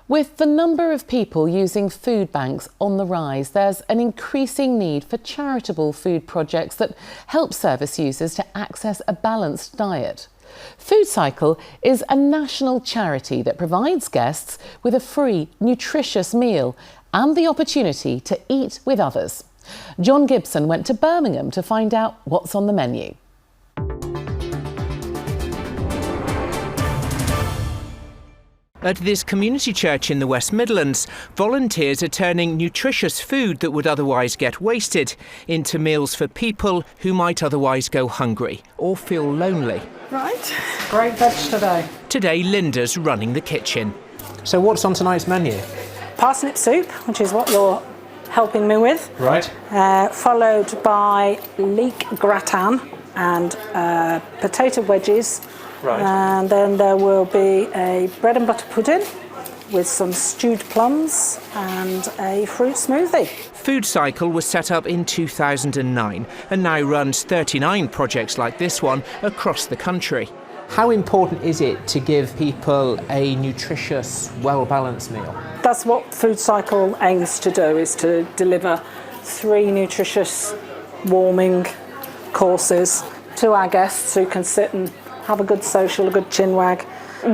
With the number of people using food banks on the rise, there's an increasing need for charitable food projects that help service users to access a balanced diet. FoodCycle is a national charity that provides guests with a free, nutritious meal and the opportunity to eat with others. John Gibson went to Birmingham to find out what's on the menu. At this community church in the West Midlands, volunteers are turning nutritious food that would otherwise get wasted into meals for people who might otherwise go hungry or feel lonely. Right, great veg today. Today, Linda's running the kitchen. So what's on tonight's menu? Parsnip soup, which is what you're helping me with. Right. Followed by leek gratin and potato wedges. Right. And then there will be a bread and butter pudding with some stewed plums and a fruit smoothie. FoodCycle was set up in 2009 and now runs 39 projects like this one across the country. How important is it to give people a nutritious, well-balanced meal? That's what FoodCycle aims to do, is to deliver 3 nutritious, warming courses to our guests who can sit and have a good social, a good chinwag.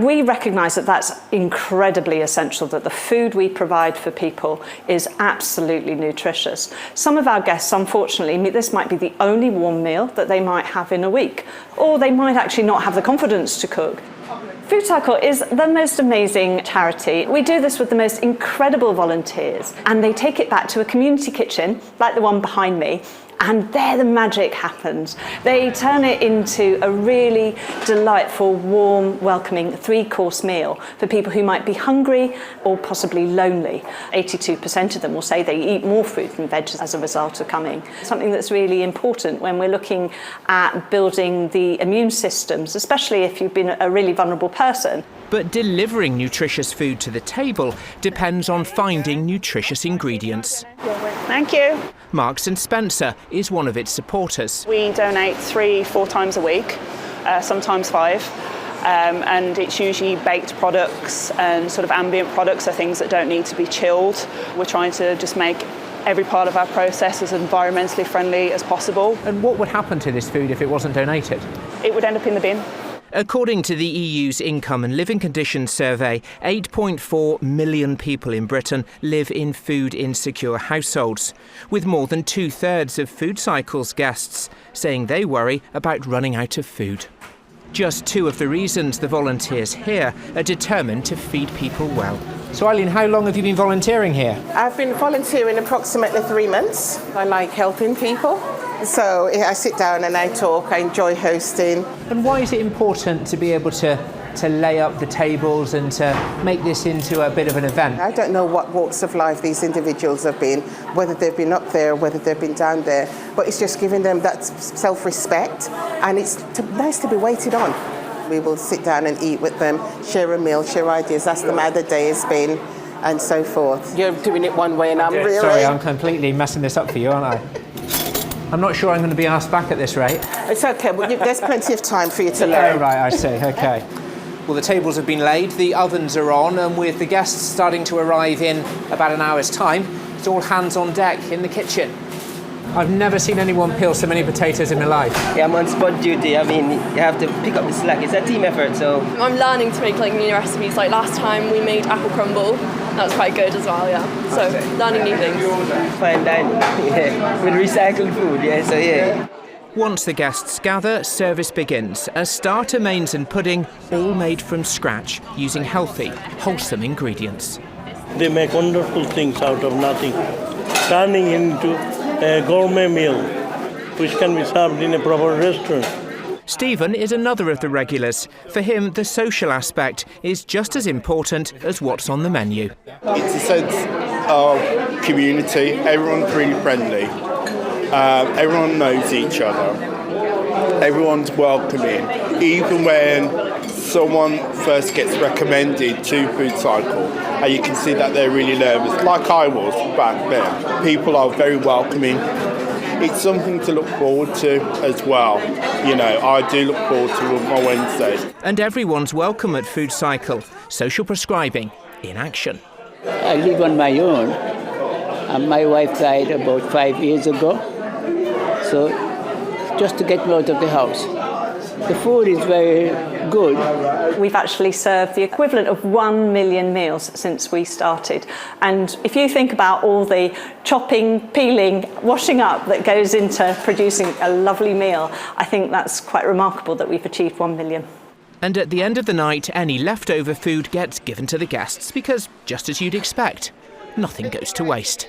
We recognise that that's incredibly essential, that the food we provide for people is absolutely nutritious. Some of our guests, unfortunately, this might be the only warm meal that they might have in a week, or they might actually not have the confidence to cook. FoodCycle is the most amazing charity. We do this with the most incredible volunteers, and they take it back to a community kitchen, like the one behind me, and there the magic happens. They turn it into a really delightful, warm, welcoming 3-course meal for people who might be hungry or possibly lonely. 82% of them will say they eat more fruit and veg as a result of coming. Something that's really important when we're looking at building the immune systems, especially if you've been a really vulnerable person. But delivering nutritious food to the table depends on finding nutritious ingredients. Thank you. Marks & Spencer is one of its supporters. We donate 3-4 times a week, sometimes 5. And it's usually baked products and sort of ambient products, so things that don't need to be chilled. We're trying to just make every part of our process as environmentally friendly as possible. And what would happen to this food if it wasn't donated? It would end up in the bin. According to the EU's Income and Living Conditions Survey, 8.4 million people in Britain live in food-insecure households, with more than 2/3 of FoodCycle's guests saying they worry about running out of food. Just 2 of the reasons the volunteers here are determined to feed people well. So Eileen, how long have you been volunteering here? I've been volunteering approximately 3 months. I like helping people. So I sit down and I talk, I enjoy hosting. And why is it important to be able to lay up the tables and to make this into a bit of an event? I don't know what walks of life these individuals have been, whether they've been up there, whether they've been down there, but it's just giving them that self-respect, and it's nice to be waited on. We will sit down and eat with them, share a meal, share ideas, ask them how the day has been, and so forth. You're doing it one way and I'm really... Sorry, I'm completely messing this up for you, aren't I? I'm not sure I'm going to be asked back at this rate. It's okay, there's plenty of time for you to learn. Oh, right, I see, okay. Well, the tables have been laid, the ovens are on, and with the guests starting to arrive in about an hour's time, it's all hands on deck in the kitchen. I've never seen anyone peel so many potatoes in my life. Yeah, I'm on spot duty. I mean, you have to pick up the slack. It's a team effort, so... I'm learning to make new recipes. Like last time we made apple crumble. That was quite good as well, yeah. So, learning new things. Fine dining, yeah. With recycled food, yeah, so yeah. Once the guests gather, service begins. A starter, mains and pudding, all made from scratch, using healthy, wholesome ingredients. They make wonderful things out of nothing, turning into a gourmet meal, which can be served in a proper restaurant. Stephen is another of the regulars. For him, the social aspect is just as important as what's on the menu. It's a sense of community. Everyone's really friendly. Everyone knows each other. Everyone's welcoming. Even when someone first gets recommended to FoodCycle, and you can see that they're really nervous, like I was back then. People are very welcoming. It's something to look forward to as well. You know, I do look forward to my Wednesdays. And everyone's welcome at FoodCycle. Social prescribing in action. I live on my own, and my wife died about 5 years ago. So just to get me out of the house. The food is very good. We've actually served the equivalent of 1 million meals since we started. And if you think about all the chopping, peeling, washing up that goes into producing a lovely meal, I think that's quite remarkable that we've achieved 1 million. And at the end of the night, any leftover food gets given to the guests because, just as you'd expect, nothing goes to waste.